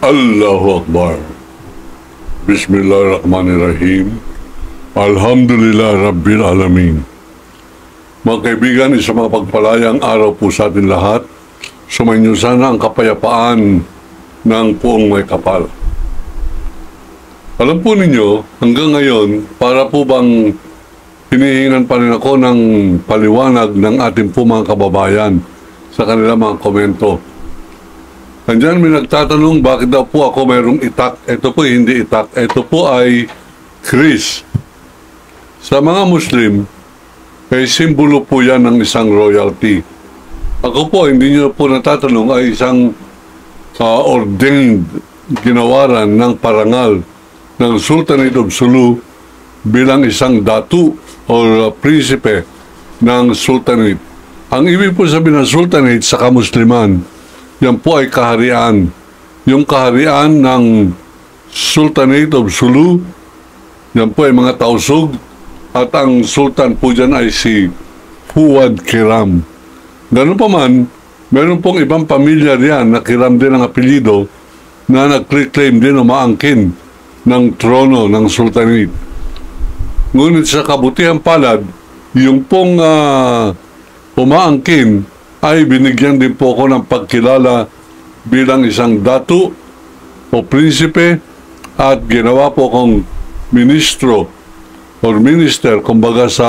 Allahu Akbar. Bismillahirrahmanirrahim. Alhamdulillah Rabbil Alamin. Mga kaibigan, isang mga pagpalayang araw po sa atin lahat. Sumainyo sana ang kapayapaan ng puong may kapal. Alam po ninyo, hanggang ngayon, para po bang hinihingan pa rin ako ng paliwanag ng ating po mga kababayan sa kanilang mga komento. Nandiyan may nagtatanong bakit daw po ako mayroong itak. Ito po hindi itak. Ito po ay Chris. Sa mga Muslim, ay simbolo po yan ng isang royalty. Ako po, hindi nyo po natatanong, ay isang ordained ginawaran ng parangal ng Sultanate of Sulu bilang isang datu o prinsipe ng Sultanate. Ang ibig po sabihin ng Sultanate sa kamusliman, yan po ay kaharian. Yung kaharian ng Sultanate of Sulu, yan po ay mga tausug, at ang sultan po dyan ay si Fuad Kiram. Ganun pa man, meron pong ibang pamilya riyan na Kiram din ang apelido na nag-claim din o maangkin ng trono ng Sultanate. Ngunit sa kabutihan palad, yung pong umaangkin ay binigyan din po ako ng pagkilala bilang isang datu o prinsipe at ginawa po akong ministro or minister, kumbaga sa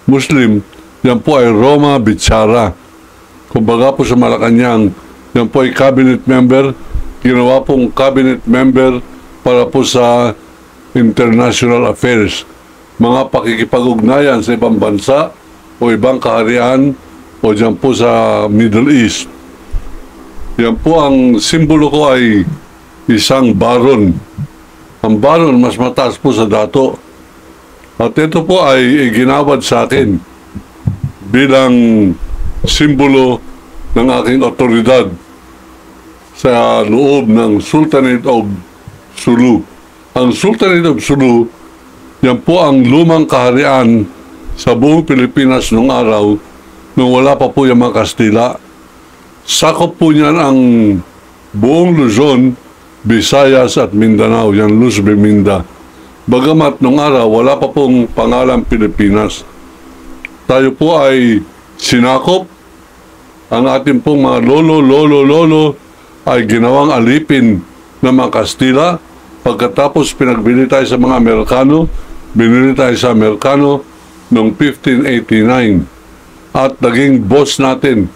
Muslim, yan po ay Roma Bitsara. Kumbaga po sa Malacanang, yan po ay cabinet member, ginawa pong cabinet member para po sa international affairs, mga pakikipag-ugnayan sa ibang bansa o ibang kaharian o dyan po sa Middle East. Yan po ang simbolo ko ay isang baron. Ang baron mas mataas po sa dato. At ito po ay ginawad sa akin bilang simbolo ng aking otoridad sa loob ng Sultanate of Sulu. Ang Sultanate of Sulu, yan po ang lumang kaharian sa buong Pilipinas noong araw nung wala pa po yung mga Kastila. Sakop po niyan ang buong Luzon, Visayas at Mindanao, yan Luz Biminda. Bagamat nung araw, wala pa pong pangalan Pilipinas. Tayo po ay sinakop. Ang ating pong mga lolo ay ginawang alipin ng mga Kastila. Pagkatapos pinagbili tayo sa mga Amerikano, binili tayo sa Amerikano noong 1589. At naging boss natin.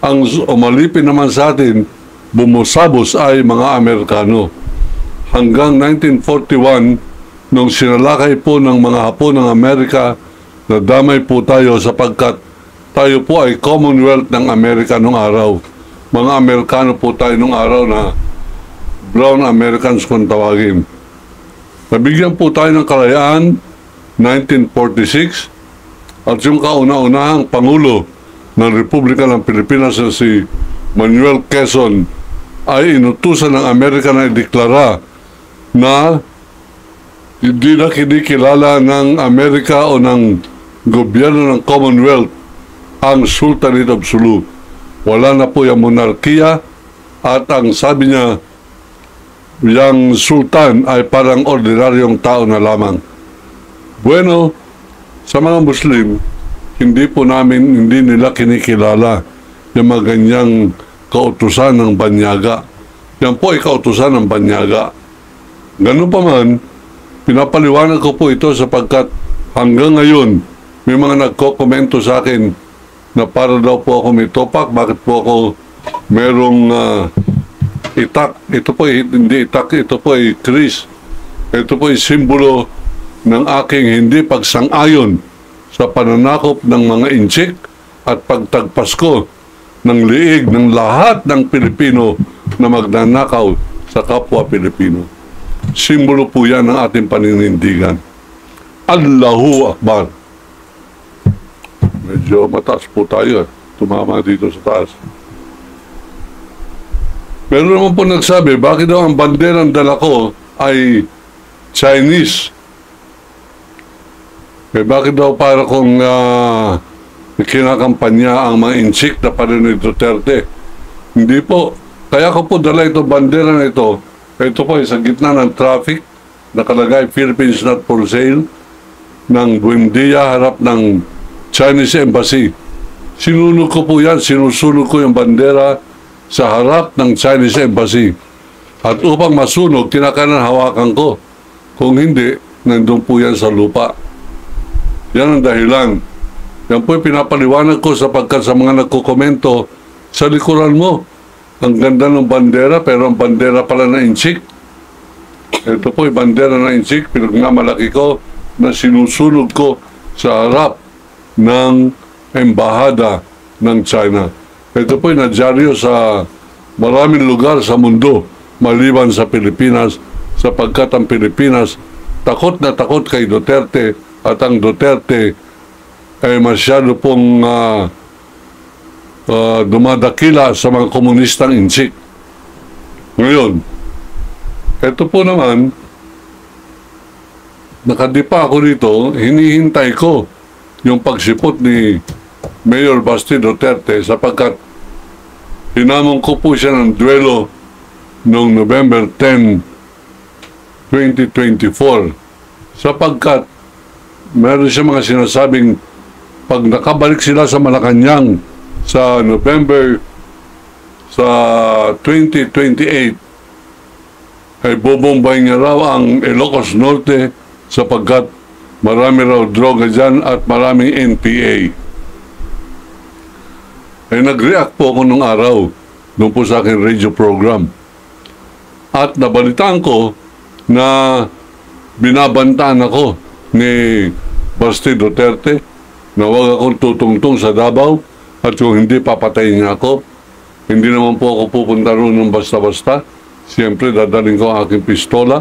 Ang umalipin naman sa atin, bumusabos ay mga Amerikano. Hanggang 1941, nung sinalakay po ng mga Hapon ng Amerika, nadamay po tayo sapagkat tayo po ay Commonwealth ng Amerika nung araw. Mga Amerikano po tayo nung araw na Brown Americans kung tawagin. Nabigyan po tayo ng kalayaan 1946 at yung kauna-unahang Pangulo ng Republika ng Pilipinas na si Manuel Quezon ay inutusan ng Amerika na ideklara na hindi na kinikilala ng Amerika o ng gobyerno ng Commonwealth ang Sultanate of Sulu. Wala na po yung monarkiya at ang sabi niya, yung sultan ay parang ordinaryong tao na lamang. Bueno, sa mga Muslim, hindi nila kinikilala yung mga ganyang kautusan ng banyaga. Yan po ay kautusan ng banyaga. Ganun pa man, pinapaliwanag ko po ito sapagkat hanggang ngayon, may mga nagko-komento sa akin na para daw po ako may topak, bakit po ako merong itak. Ito po ay hindi itak, ito po ay Chris. Ito po ay simbolo ng aking hindi pagsang-ayon sa pananakop ng mga inchik at pagtagpas ko ng liig ng lahat ng Pilipino na magnanakaw sa kapwa Pilipino. Simbolo po yan ng ating paninindigan. Allahu Akbar. Medyo mataas po tayo. Tumama dito sa taas. Meron naman po nagsabi, bakit daw ang banderang dala ko ay Chinese? Bakit daw para kung kinakampanya ang mga inchik na pa rin ni Duterte? Hindi po. Kaya ko po dala ito, bandera na ito. Ito po ay sa gitna ng traffic. Nakalagay Philippines not for sale ng Buendia harap ng Chinese Embassy. Sinunog ko po yan. Sinusunog ko yung bandera sa harap ng Chinese Embassy. At upang masunog, kinakailangan hawakan ko. Kung hindi, nandun po yan sa lupa. Yan ang dahilan. Yan po yung pinapaliwanag ko sapagkat sa mga nagkukomento, sa likuran mo, ang ganda ng bandera, pero ang bandera pala na inchik. Ito po yung bandera na inchik, pinagmamalaki ko na sinusunog ko sa harap ng embahada ng China. Ito po yung nadyaryo sa maraming lugar sa mundo, maliban sa Pilipinas, sapagkat ang Pilipinas takot na takot kay Duterte at ang Duterte ay masyado pong dumadakila sa mga komunistang inchik. Ngayon, ito po naman, nakadipa ako dito, hinihintay ko yung pagsipot ni Mayor Basti Duterte sapagkat hinamon ko po siya ng duelo noong November 10, 2024 sapagkat meron siya mga sinasabing pag nakabalik sila sa Malacanang sa November sa 2028 ay bobombahin niya raw ang Ilocos Norte sapagkat marami raw droga dyan at maraming NPA. Ay nag-react po ako nung araw doon po sa aking radio program. At nabalitaan ko na binabantaan ako ni Basti Duterte na huwag akong tutungtong sa Davao at kung hindi papatayin niya ako. Hindi naman po ako pupunta roon ng basta-basta. Siyempre dadaling ko ang aking pistola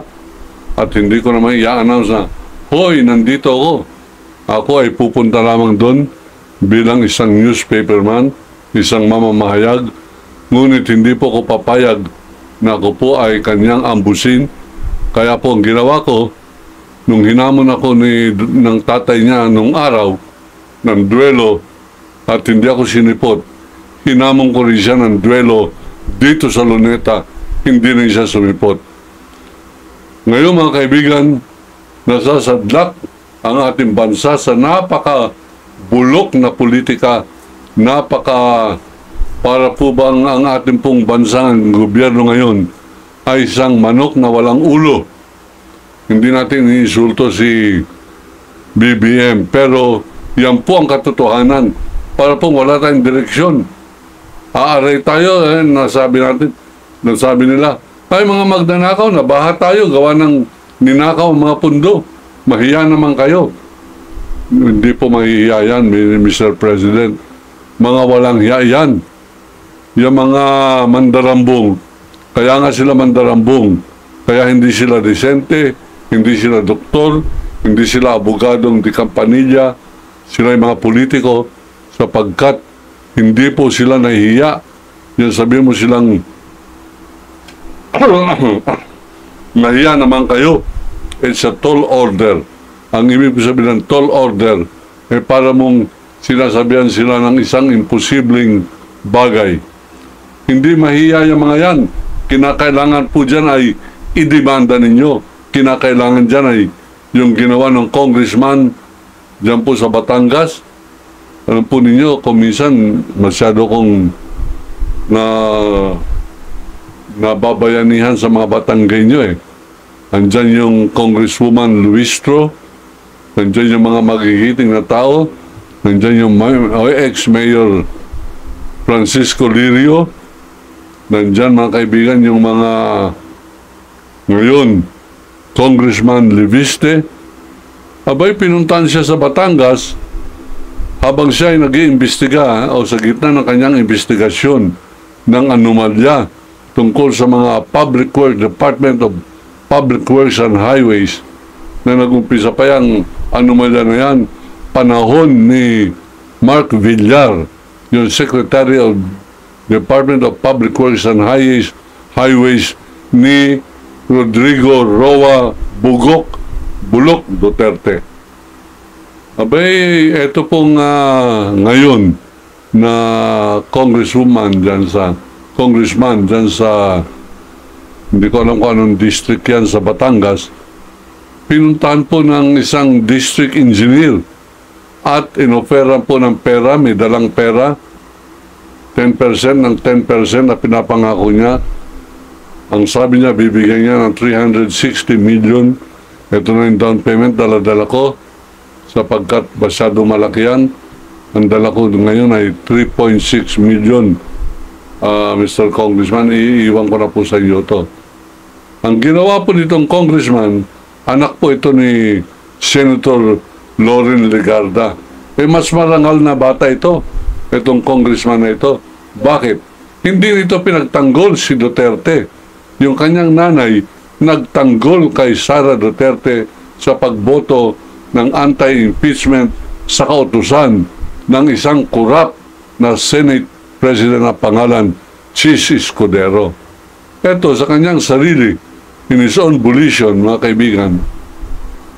at hindi ko naman i-announce na, hoy, nandito ako. Ako ay pupunta lamang doon bilang isang newspaperman, isang mamamahayag, ngunit hindi po ko papayag na ako po ay kanyang ambusin. Kaya po ang ginawa ko, nung hinamon ako ng tatay niya nung araw, ng duelo, at hindi ako sinipot, hinamon ko rin siya ng duelo dito sa Luneta, hindi rin siya sumipot. Ngayon mga kaibigan, nasasadlak ang ating bansa sa napaka-bulok na politika, para po bang ang ating pong bansang gobyerno ngayon ay isang manok na walang ulo. Hindi natin iniinsulto si BBM, pero yan po ang katotohanan. Para pong wala tayong direksyon. Aaray tayo, nasabi nila, ay mga magnanakaw, nabaha tayo, gawa ng ninakaw mga pundo. Mahiya naman kayo. Hindi po mahihiya yan, Mr. President. Mga walang hiya yan. Yung mga mandarambong, kaya nga sila mandarambong, kaya hindi sila disente, hindi sila doktor, hindi sila abogadong di kampanilya, sila yung mga politiko, sapagkat hindi po sila nahihiya. Yung sabihin mo silang nahiya naman kayo. It's a tall order. Ang ibig sabihin ng tall order ay para mong sinasabihan sila ng isang imposibleng bagay. Hindi mahiya yung mga yan. Kinakailangan po dyan ay idemanda ninyo. Kinakailangan dyan ay yung ginawa ng congressman dyan po sa Batangas. Alam po ninyo, kung minsan masyado kong nababayanihan sa mga Batanggenyo eh. Andyan yung Congresswoman Luistro, andyan yung mga magigiting na tao, andyan yung ex-mayor Francisco Lirio, nandyan mga kaibigan yung mga ngayon Congressman Leviste. Abay, pinuntahan siya sa Batangas habang siya ay nag-iimbestiga o sa gitna ng kanyang investigasyon ng anomalya tungkol sa mga Public Works, Department of Public Works and Highways na nag-umpisa pa yung anomalya na yan panahon ni Mark Villar, yung Secretary of Department of Public Works and Highways ni Rodrigo Roa Bulok Duterte. Abay, ito pong ngayon na congresswoman dyan sa congressman dyan sa, hindi ko alam kung anong district yan sa Batangas, pinuntahan po ng isang district engineer at inoferan po ng pera, may dalang pera, 10% ng 10% na pinapangako niya. Ang sabi niya, bibigyan niya ng 360 million. Ito na yung down payment, dala-dala ko, sapagkat masyado malaki yan. Ang dala ko ngayon ay 3.6 million. Mr. Congressman, iiwan ko na po sa iyo to. Ang ginawa po nitong congressman, anak po ito ni Senator Loren Legarda. Mas marangal na bata ito, itong congressman na ito. Bakit? Hindi nito pinagtanggol si Duterte. Yung kanyang nanay, nagtanggol kay Sara Duterte sa pagboto ng anti-impeachment sa kautusan ng isang corrupt na Senate President na pangalan, Chis Escudero. Ito, sa kanyang sarili, in his own volition, mga kaibigan,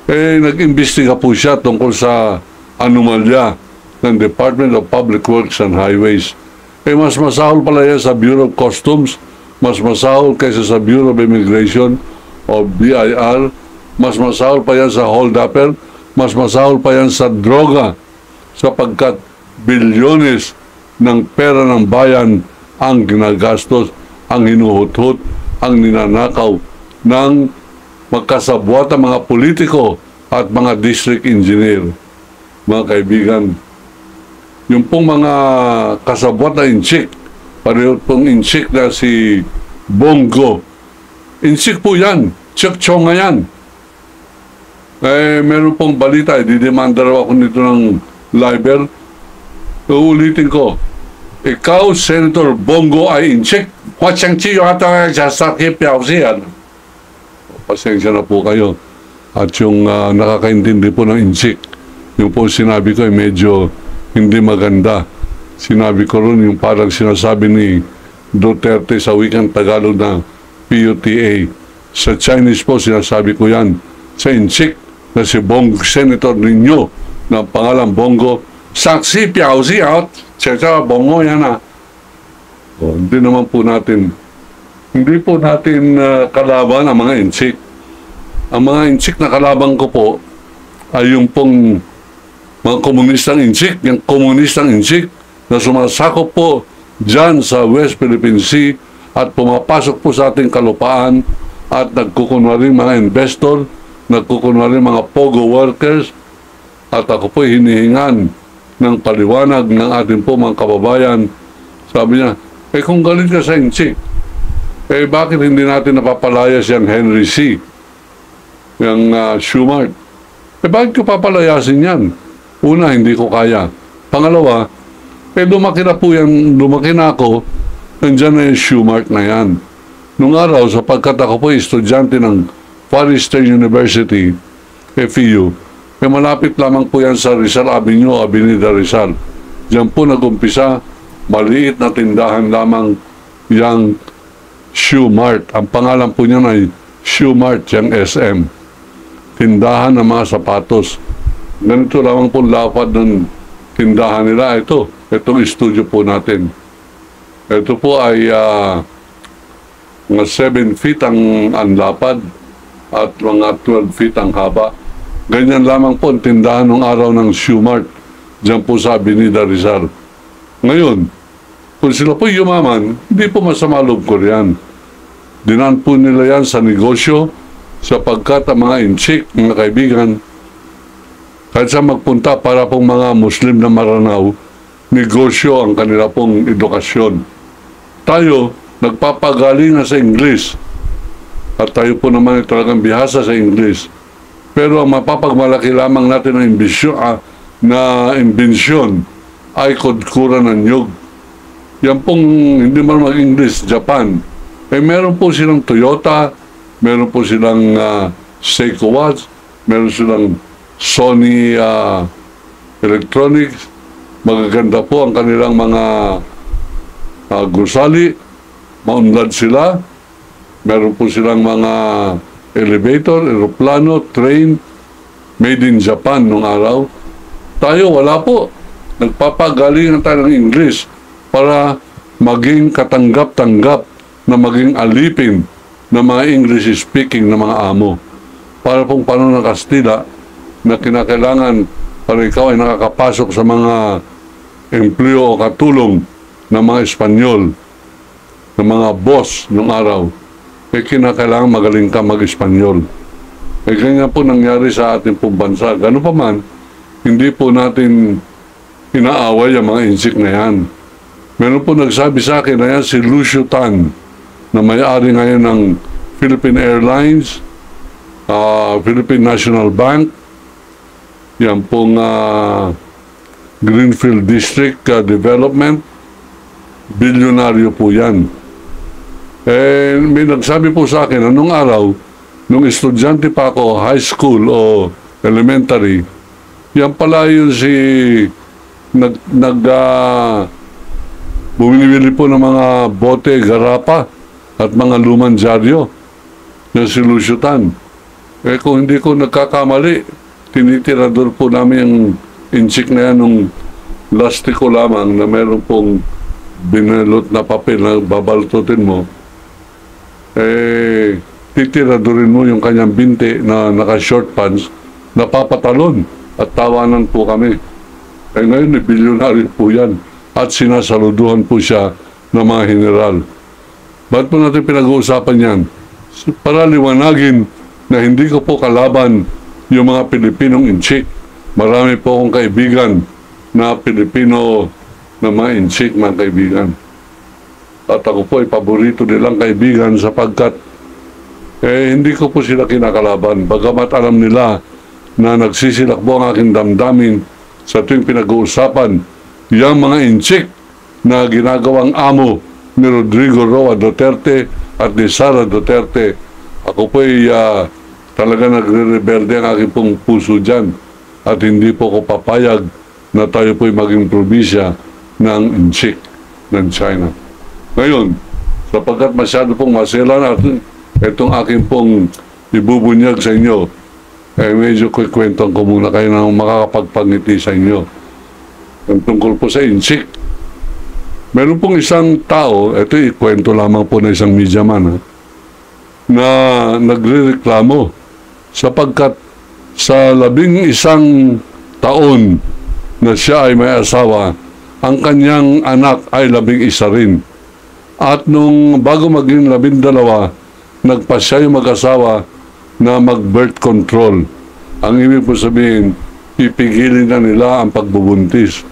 nag-imbestiga po siya tungkol sa anomalya ng Department of Public Works and Highways. Mas masahol pala yan sa Bureau of Customs, mas masahol kaysa sa Bureau of Immigration o BIR, mas masahol pa yan sa holdupper, mas masahol pa yan sa droga, sapagkat bilyones ng pera ng bayan ang ginagastos, ang hinuhut-hut, ang ninanakaw ng magkasabwat ang mga politiko at mga district engineer. Mga kaibigan, yung pong mga kasabwat na inchik, pareho pong inchik na si Bongo, inchik po yan, tsak-tsonga yan. Meron pong balita, didemanda raw ako nito ng liber. Uulitin ko, ikaw, Senator Bongo, ay inchik. Huwag-siyang-chi yung ata sa sakip yan. Pasensya na po kayo. At yung nakakaintindi po ng inchik, yung po sinabi ko ay medyo hindi maganda. Sinabi ko ron yung parang sinasabi ni Duterte sa wikang Tagalog na PUTA. Sa Chinese po, sinasabi ko yan. Sa inchik na si Bongo, Senator ninyo, na pangalan Bongo, saksi piao out, tsaka Bongo yan na. Hindi naman po natin, hindi po natin kalaban ang mga inchik. Ang mga inchik na kalaban ko po ay yung pong mga komunistang inchik, yung komunistang inchik na sumasakop po dyan sa West Philippine Sea at pumapasok po sa ating kalupaan at nagkukunwari mga investor, nagkukunwari mga pogo workers, at ako po hinihingan ng paliwanag ng ating po mga kababayan. Sabi niya, kung galit ka sa inchik, bakit hindi natin napapalayas yung Henry C., yung Schumart? Bakit ko papalayasin yan? Una, hindi ko kaya. Pangalawa, lumaki na po yan, lumaki na ako, nandiyan na yung Schumart na yan. Nung araw, sapagkat ako po estudyante ng Far Eastern University, FEU, malapit lamang po yan sa Rizal Avenue, Avenida Rizal. Diyan po nag-umpisa, maliit na tindahan lamang yung Shoe Mart. Ang pangalan po niya ay Shoe Mart, yung SM. Tindahan ng mga sapatos. Ganito lamang po lapad ng tindahan nila. Itong studio po natin. Ito po ay mga 7 feet ang lapad at mga 12 feet ang haba. Ganyan lamang po ang tindahan ng araw ng Shoe Mart dyan po sa Avenida Rizal. Ngayon, kung sila po yumaman, hindi po masama loob ko riyan. Dinan po nila yan sa negosyo sapagkat ang mga inchik, mga kaibigan, kahit sa magpunta para pong mga Muslim na maranaw, negosyo ang kanila pong edukasyon. Tayo, nagpapagaling na sa English at tayo po naman ay talagang bihasa sa English. Pero ang mapapagmalaki lamang natin na imbensyon ay kudkuran ng nyug. Yan pong hindi man mag-English, Japan. Meron po silang Toyota, meron po silang Seiko Watch, meron silang Sony Electronics. Magaganda po ang kanilang mga gusali. Maunlad sila. Meron po silang mga elevator, aeroplano, train, made in Japan nung araw. Tayo, wala po. Nagpapagalingan tayo ng English para maging katanggap-tanggap na maging alipin ng mga English-speaking na mga amo. Para pong panahon ng Kastila na kinakailangan para ikaw ay nakakapasok sa mga empleo o katulong ng mga Espanyol, ng mga boss ng araw, kinakailangan magaling ka mag-Espanyol. Ganyan po nangyari sa ating pong bansa. Gano'n pa man, hindi po natin inaaway ang mga insik na yan. Meron po nagsabi sa akin na yan si Lucio Tan, na may-ari ngayon ng Philippine Airlines, Philippine National Bank, yan pong Greenfield District Development, bilyonaryo po yan. May nagsabi po sa akin, anong araw, nung estudyante pa ako, high school o elementary, yan pala yun si bumili po ng mga bote, garapa, at mga lumang dyaryo. Yan si Lucio Tan. Kung hindi ko nagkakamali, tinitirador po namin yung inchik na yan nung lastiko lamang na meron pong binalot na papel na babaltotin mo. Titiradorin mo yung kanyang binti na naka-short pants, napapatalon at tawanan po kami. Ngayon, bilyonaryo po yan at sinasaluduhan po siya ng mga general. Ba't po natin pinag-uusapan yan? Para liwanagin na hindi ko po kalaban yung mga Pilipinong inchik. Marami po akong kaibigan na Pilipino na mga inchik, mga kaibigan. At ako po ay paborito nilang kaibigan sapagkat hindi ko po sila kinakalaban. Bagamat alam nila na nagsisilakbo ang aking damdamin sa tuwing pinag-uusapan yung mga inchik na ginagawang amo ni Rodrigo Roa Duterte at ni Sara Duterte. Ako po ay talaga nagre-rebelde ang aking pong puso dyan at hindi po ko papayag na tayo po ay maging probinsya ng inchik ng China. Ngayon, sapagkat masyado pong maselan at itong aking pong ibubunyag sa inyo, medyo kwentuhan ko muna kayo ng makakapagpangiti sa inyo. Ang tungkol po sa inchik. Meron pong isang tao, ito ikwento lamang po na isang media man, na nagrereklamo sapagkat sa 11 taon na siya ay may asawa, ang kanyang anak ay 11 rin. At nung bago maging 12, nagpasya yung mag-asawa na mag-birth control. Ang ibig po sabihin, pipigilin na nila ang pagbubuntis.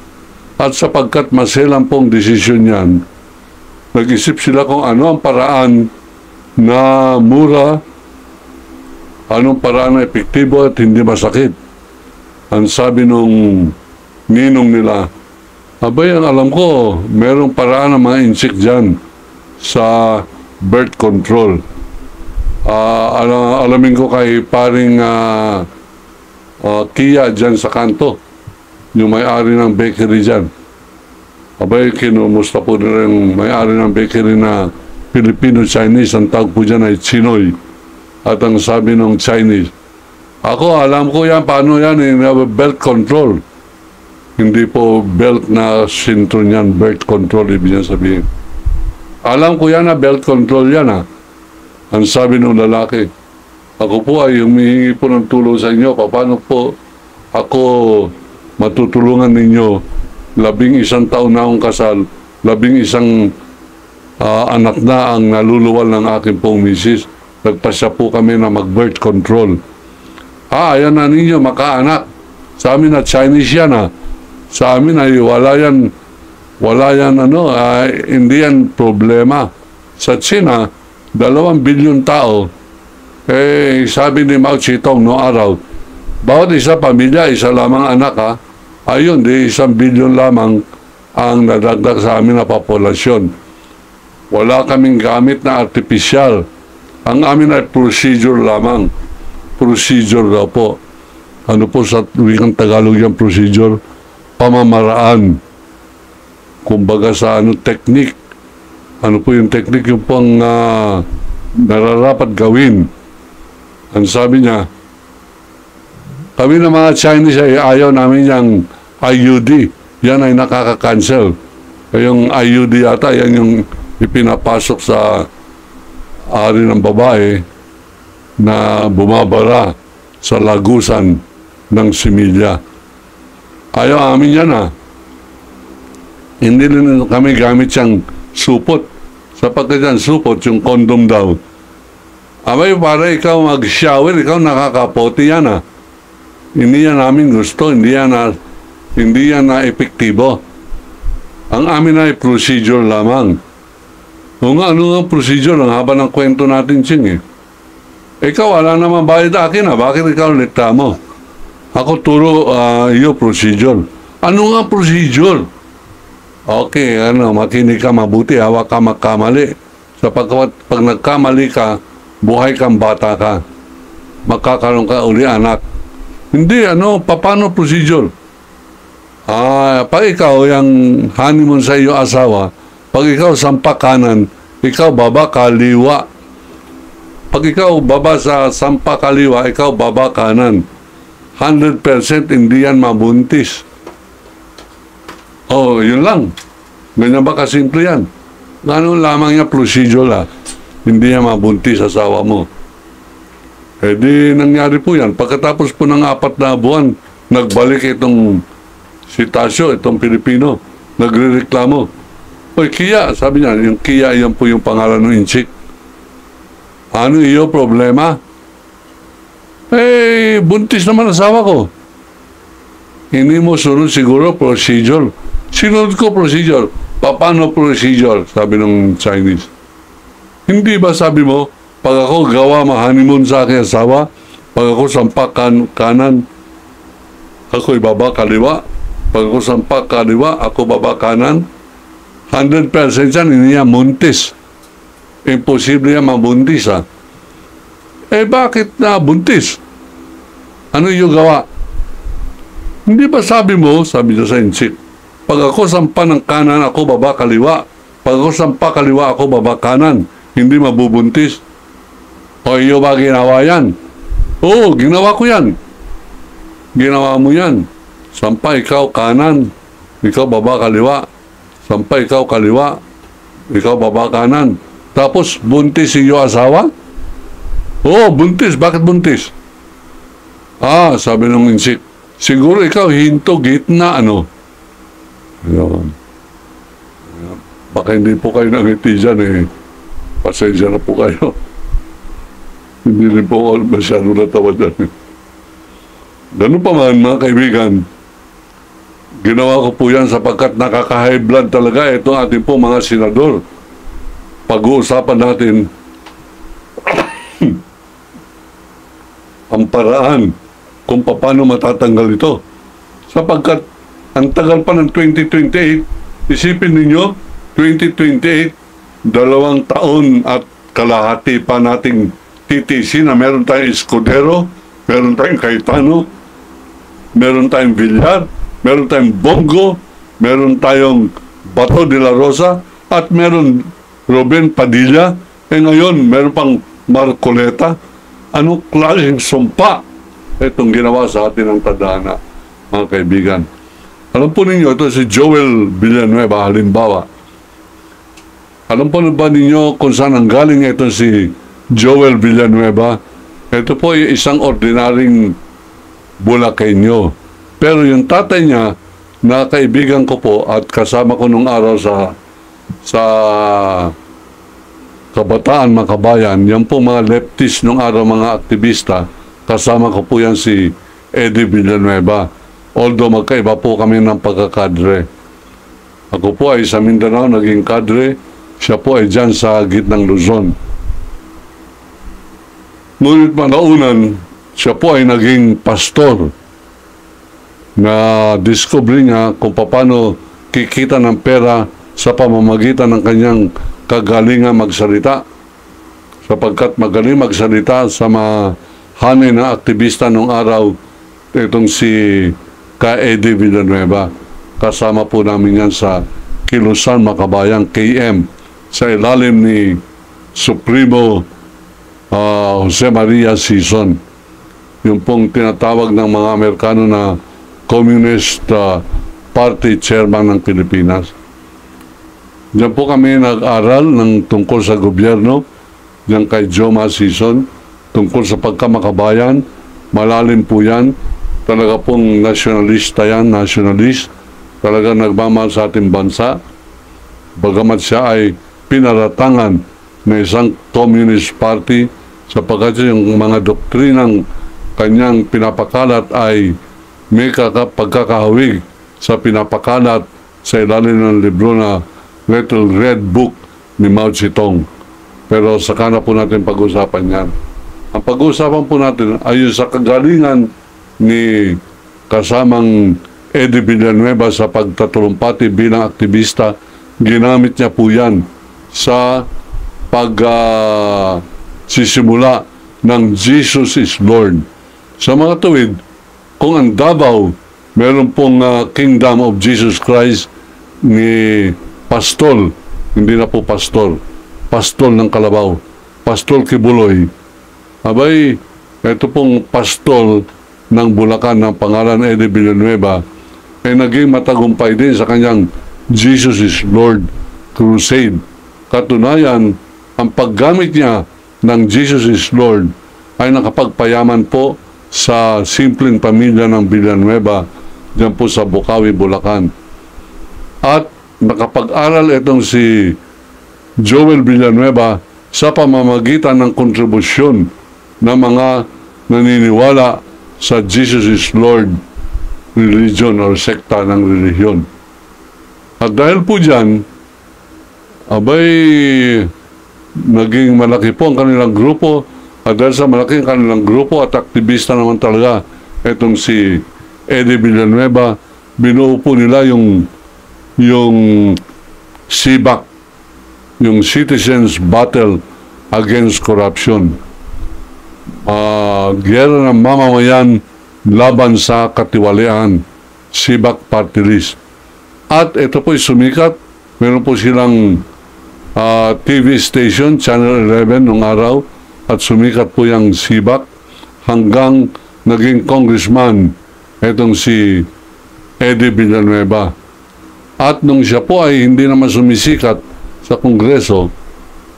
At sapagkat maselang pong desisyon yan, nag-isip sila kung ano ang paraan na mura, anong paraan na epektibo at hindi masakit. Ang sabi nung ninong nila, abay, ang alam ko, merong paraan ng mga insik dyan sa birth control. Alamin ko kay paring Kia dyan sa kanto, yung may-ari ng bakery dyan. Abay, kinumusta po nila yung may-ari ng bakery na Filipino-Chinese, ang tawag po dyan ay Chinoy. At ang sabi ng Chinese, ako, alam ko yan, paano yan, belt control. Hindi po belt na sintro niyan, birth control, ibig niya sabihin. Alam ko yan na belt control yan, ha. Ang sabi ng lalaki, ako po ay humihingi po ng tulong sa inyo, paano po ako matutulungan ninyo, 11 taon na akong kasal, 11 anak na ang naluluwal ng aking pong misis. Nagpasya po kami na mag-birth control. Ayan na ninyo, makaanak. Sa amin na Chinese yan, ha. Sa amin ay wala yan, hindi yan problema. Sa China, 2 bilyon tao, sabi ni Mao Zedong noong araw, bawat isa pamilya, isa lamang anak, ha. Ayun, 1 bilyon lamang ang nadagdag sa amin na populasyon. Wala kaming gamit na artificial. Ang amin ay procedure lamang. Procedure daw po. Ano po sa wikang Tagalog yung procedure? Pamamaraan. Kumbaga sa technique. Ano po yung technique? Yung pang nararapat gawin. Ang sabi niya, kami na mga Chinese ay ayaw namin yung IUD. Yan ay nakaka-cancel. Yung IUD yata, yan yung ipinapasok sa ari ng babae na bumabara sa lagusan ng similya. Ayaw amin yan Hindi rin kami gamit siyang supot. Sapagkat yan, supot, yung kondom daw. Abay, para ikaw mag-shower, ikaw nakakapoti yan Hindi yan namin gusto, hindi yan na epektibo. Ang amin ay procedure lamang. Kung ano ang procedure, ang haba ng kwento natin, Ching Ikaw, wala naman bayad akin Bakit ikaw reklamo? Ako turo yung procedure. Ano nga procedure? Okay, makinig ka mabuti, hawak ka magkamali. Sapagkat pag nagkamali ka, buhay kang bata ka. Magkakaroon ka uli anak. Hindi, paano procedure? Pag ikaw yung honeymoon sa iyo asawa, pag ikaw sampa kanan, ikaw baba kaliwa. Pag ikaw baba sa sampa kaliwa, ikaw baba kanan. 100% hindi yan mabuntis. Yun lang. Ganyan ba kasimple yan? Ano lamang niya procedure hindi niya mabuntis asawa mo. Di nangyari po yan. Pagkatapos po ng 4 na buwan, nagbalik itong si Tasio, itong Pilipino, nagrereklamo. Kia, sabi niya, yung Kia, yan po yung pangalan ng inchik. Ano iyo problema? Buntis naman asawa ko. Hindi mo sunod siguro procedure. Sinunod ko procedure. Paano procedure? Sabi ng Chinese. Hindi ba sabi mo, pag ako gawa ma-honeymoon sa aking asawa, pag ako sampak kanan, ako ibaba kaliwa. Pag ako sampak kaliwa, ako baba kanan. 100% yan, hindi yan buntis. Imposible yan mabuntis bakit na buntis? Ano yung gawa? Hindi ba sabi mo, sabi niya sa inchik, pag ako sampa ng kanan, ako baba kaliwa. Pag ako sampa kaliwa, ako baba kanan. Hindi mabubuntis. Iyo ba ginawa yan? Oo, ginawa ko yan. Ginawa mo yan. Sampa ikaw kanan, ikaw baba kaliwa. Sampa ikaw kaliwa, ikaw baba kanan. Tapos buntis iyo asawa? Oo, buntis. Bakit buntis? Sabi ng insik, siguro ikaw hinto, gitna, Ayun. Baka hindi po kayo nangiti dyan pasensya na po kayo. Hindi rin po ako masyado natawa dyan Ganun pa man, mga kaibigan, ginawa ko po yan sapagkat nakaka-high blood talaga itong ating po mga senador. Pag-uusapan natin ang paraan kung paano matatanggal ito. Sapagkat ang tagal pa ng 2028, isipin ninyo, 2028, 2 taon at kalahati pa nating TTC na meron tayong Escudero, meron tayong Cayetano, meron tayong Villar, meron tayong Bongo, meron tayong Bato de la Rosa, at meron Ruben Padilla, ngayon meron pang Marcoleta. Anong klaseng sumpa itong ginawa sa atin ng tadhana, mga kaibigan? Alam po ninyo, ito si Joel Villanueva, halimbawa. Alam po ba ninyo kung saan ang galing ito si Joel Villanueva? Ito po ay isang ordinaryong Bulakenyo. Pero yung tatay niya, na kaibigan ko po at kasama ko nung araw sa Kabataan Makabayan, yan po mga leftist nung araw, mga aktivista, kasama ko po yan si Eddie Villanueva. Although magkaiba po kami ng pagkakadre. Ako po ay sa Mindanao naging kadre, siya po ay dyan sa gitnang Luzon. Ngunit malaunan, siya po ay naging pastor na discovery niya kung paano kikita ng pera sa pamamagitan ng kanyang kagalingan magsalita. Sapagkat magaling magsalita sa mga hanay na aktivista nung araw, itong si Eddie Villanueva. Kasama po namin yan sa Kilusan Makabayang KM sa ilalim ni Supremo Jose Maria Sison. Yung pong tinatawag ng mga Amerikano na Communist Party Chairman ng Pilipinas. Diyan po kami nag-aral ng tungkol sa gobyerno, diyan kay Joma Season, tungkol sa pagkamakabayan. Malalim po yan. Talaga pong nationalista yan, nationalist. Talaga nagmamahal sa ating bansa. Bagamat siya ay pinaratangan ng isang communist party, sapagkat yung mga doktrinang kanyang pinapakalat ay may pagkakahawig sa pinapakalat sa ilalim ng libro na Little Red Book ni Mao Zedong. Pero saka na po natin pag-usapan yan. Ang pag-usapan po natin ay sa kagalingan ni kasamang Eddie Villanueva sa pagtatulumpati bilang aktivista. Ginamit niya po yan sa sisimula ng Jesus is Lord. Sa mga tuwid, kung ang Davao, meron pong Kingdom of Jesus Christ ni Pastol, hindi na po Pastor, Pastol ng Kalabaw, Pastol Kibuloy. Abay, ito pong Pastol ng Bulacan ng pangalan Eddie Villanueva ay naging matagumpay din sa kanyang Jesus is Lord crusade. Katunayan, ang paggamit niya ng Jesus is Lord ay nakapagpayaman po sa simpleng pamilya ng Villanueva diyan po sa Bukawi, Bulacan. At nakapag-aral itong si Joel Villanueva sa pamamagitan ng kontribusyon ng mga naniniwala sa Jesus is Lord religion or sekta ng relihiyon. At dahil po dyan, abay, naging malaki po ang kanilang grupo. At dahil sa malaking kanilang grupo at aktivista naman talaga itong si Eddie Villanueva, binuo po nila yung CBAC, yung Citizens Battle Against Corruption. Giyera ng mamamayan laban sa katiwalian, CBAC Party List. At ito po sumikat. Meron po silang TV station, Channel 11 nung araw, at sumikat po yung CBAC hanggang naging congressman itong si Eddie Villanueva. At nung siya po ay hindi naman sumisikat sa Kongreso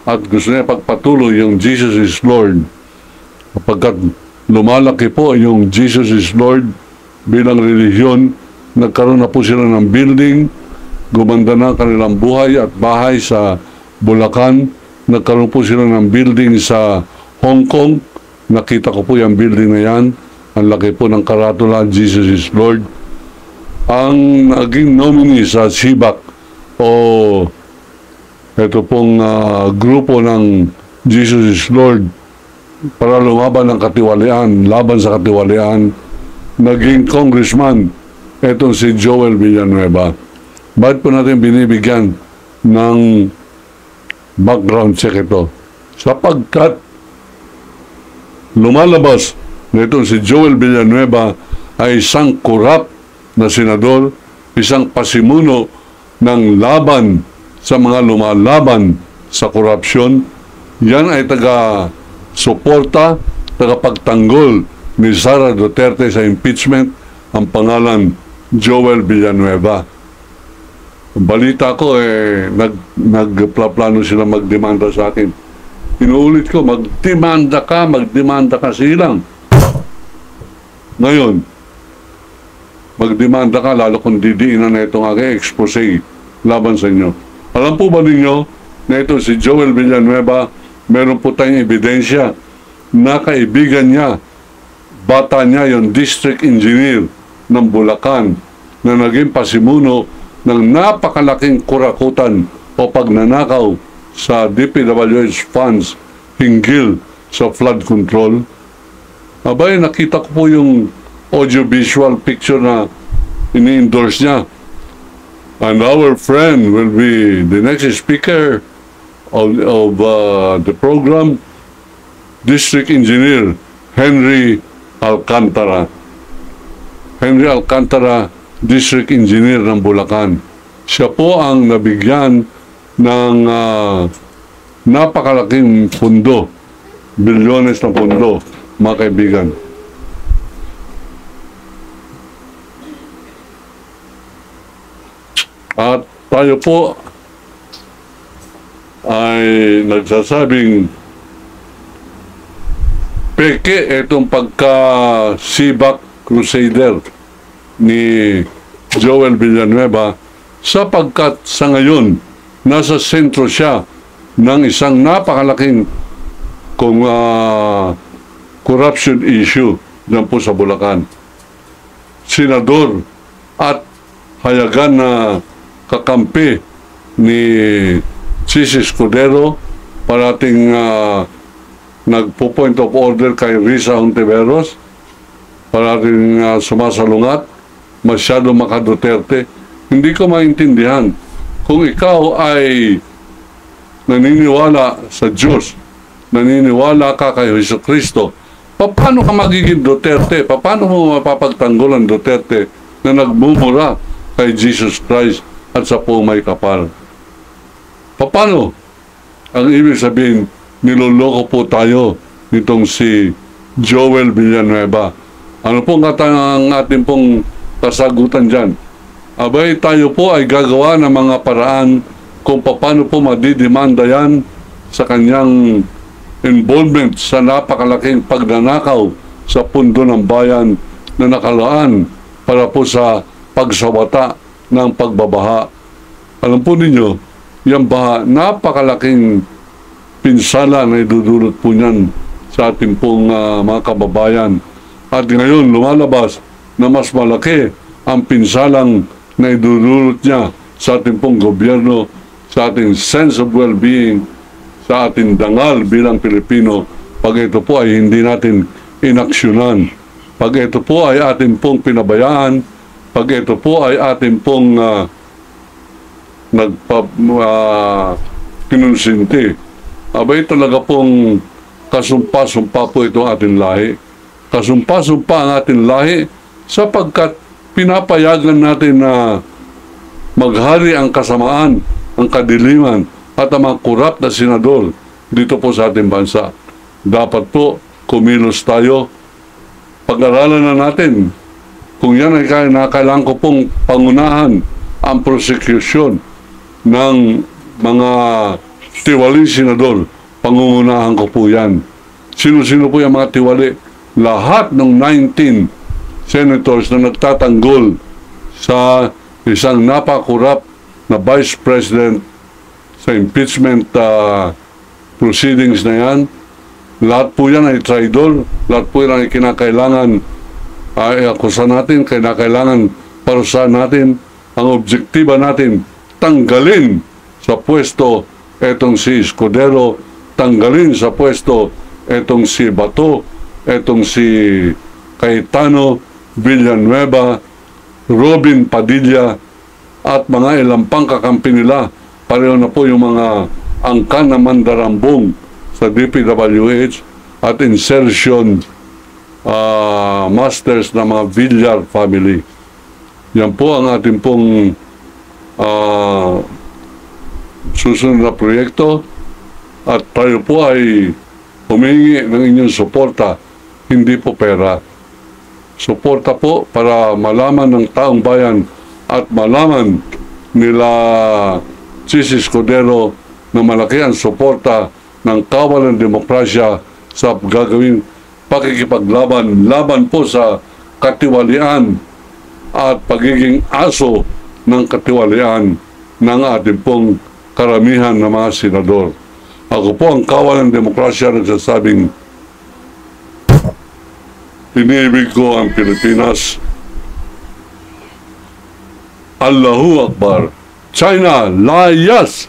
at gusto niya pagpatuloy yung Jesus is Lord, kapagkat lumalaki po yung Jesus is Lord bilang relihiyon, nagkaroon na po sila ng building, gumanda na kanilang buhay at bahay sa Bulacan, nagkaroon po sila ng building sa Hong Kong. Nakita ko po yung building na yan, ang laki po ng karatula, Jesus is Lord. Ang naging nominee sa CBAC o ito pong grupo ng Jesus is Lord para lumaban ng katiwalian, laban sa katiwalian, naging congressman itong si Joel Villanueva. Bakit po natin binibigyan ng background check ito? Sapagkat lumalabas na itong si Joel Villanueva ay isang korap na senador, isang pasimuno ng laban sa mga lumalaban sa korupsyon. Yan ay taga-suporta, taga-pagtanggol ni Sara Duterte sa impeachment, ang pangalan Joel Villanueva. Balita ko nagplano sila magdemanda sa akin. Inuulit ko, magdemanda ka silang. Ngayon, magdemanda ka, lalo kung didiinan na itong aking expose laban sa inyo. Alam po ba ninyo na ito si Joel Villanueva, meron po tayong ebidensya na kaibigan niya, bata niya, yung district engineer ng Bulacan, na naging pasimuno ng napakalaking kurakutan o pagnanakaw sa DPWH funds hinggil sa flood control. Abay, nakita ko po yung audio-visual picture na ini-endorse niya. And our friend will be the next speaker of the program, District Engineer Henry Alcantara. Henry Alcantara, District Engineer ng Bulacan. Siya po ang nabigyan ng napakalaking pundo, bilyones na pundo, mga kaibigan. At tayo po ay nagsasabing peke itong pagka-Sibak Crusader ni Joel Villanueva, sapagkat sa ngayon nasa sentro siya ng isang napakalaking corruption issue dyan po sa Bulacan. Senador at hayagan na kakampi ni Chis Escudero, parating nagpo-point of order kay Risa Hontiveros, parating sumasalungat, masyado maka-Duterte. Hindi ko maintindihan kung ikaw ay naniniwala sa Diyos, naniniwala ka kay Jesucristo, paano ka magiging Duterte? Paano mo mapapagtanggol ang Duterte na nagmumura kay Jesus Christ at sa may kapal? Paano? Ang ibig sabihin, niloloko po tayo nitong si Joel Villanueva. Ano pong ang ating pong kasagutan dyan? Abay, tayo po ay gagawa ng mga paraan kung paano po madidemanda yan sa kanyang involvement sa napakalaking pagnanakaw sa pundo ng bayan na nakalaan para po sa pagsawata ng pagbabaha. Alam po ninyo, yung baha, napakalaking pinsala na idudulot po niyan sa ating pong mga kababayan. At ngayon, lumalabas na mas malaki ang pinsalang na idudulot niya sa ating pong gobyerno, sa ating sense of well-being, sa ating dangal bilang Pilipino, pag ito po ay hindi natin inaksyonan, pag ito po ay ating pong pinabayaan, pag ito po ay ating pong kinonsinti. Abay, talaga pong kasumpa-sumpa po itong ating lahi. Kasumpa-sumpa ang ating lahi sapagkat pinapayagan natin na maghari ang kasamaan, ang kadiliman, at ang mga korap na senador dito po sa ating bansa. Dapat po kumilos tayo. Pag-aralan na natin kung yan ay kailangan ko pong pangunahan ang prosecution ng mga tiwaling senador. Pangungunahan ko po yan. Sino-sino po yung mga tiwali? Lahat ng 19 senators na nagtatanggol sa isang napakurap na vice president sa impeachment proceedings na yan. Lahat po yan ay traidor. Lahat po yan ay kinakailangan ay akusa natin, kinakailangan parusahan natin. Ang objektiba natin, tanggalin sa pwesto etong si Escudero, tanggalin sa pwesto etong si Bato, etong si Cayetano, Villanueva, Robin Padilla, at mga ilang pang kakampi nila. Pareho na po yung mga angkan na mandarambong sa DPWH at insertion masters ng mga Villar family. Yan po ang ating pong susunod na proyekto, at tayo po ay humingi ng inyong suporta, hindi po pera. Suporta po para malaman ng taong bayan at malaman nila Chis Escudero na malaki ang suporta ng kawal ng demokrasya sa gagawing pakikipaglaban, laban po sa katiwalian at pagiging aso ng katiwalian ng ating pong karamihan ng mga senador. Ako po ang kawal ng demokrasya nagsasabing iniibig ko ang Pilipinas. Allahu Akbar. China, layas!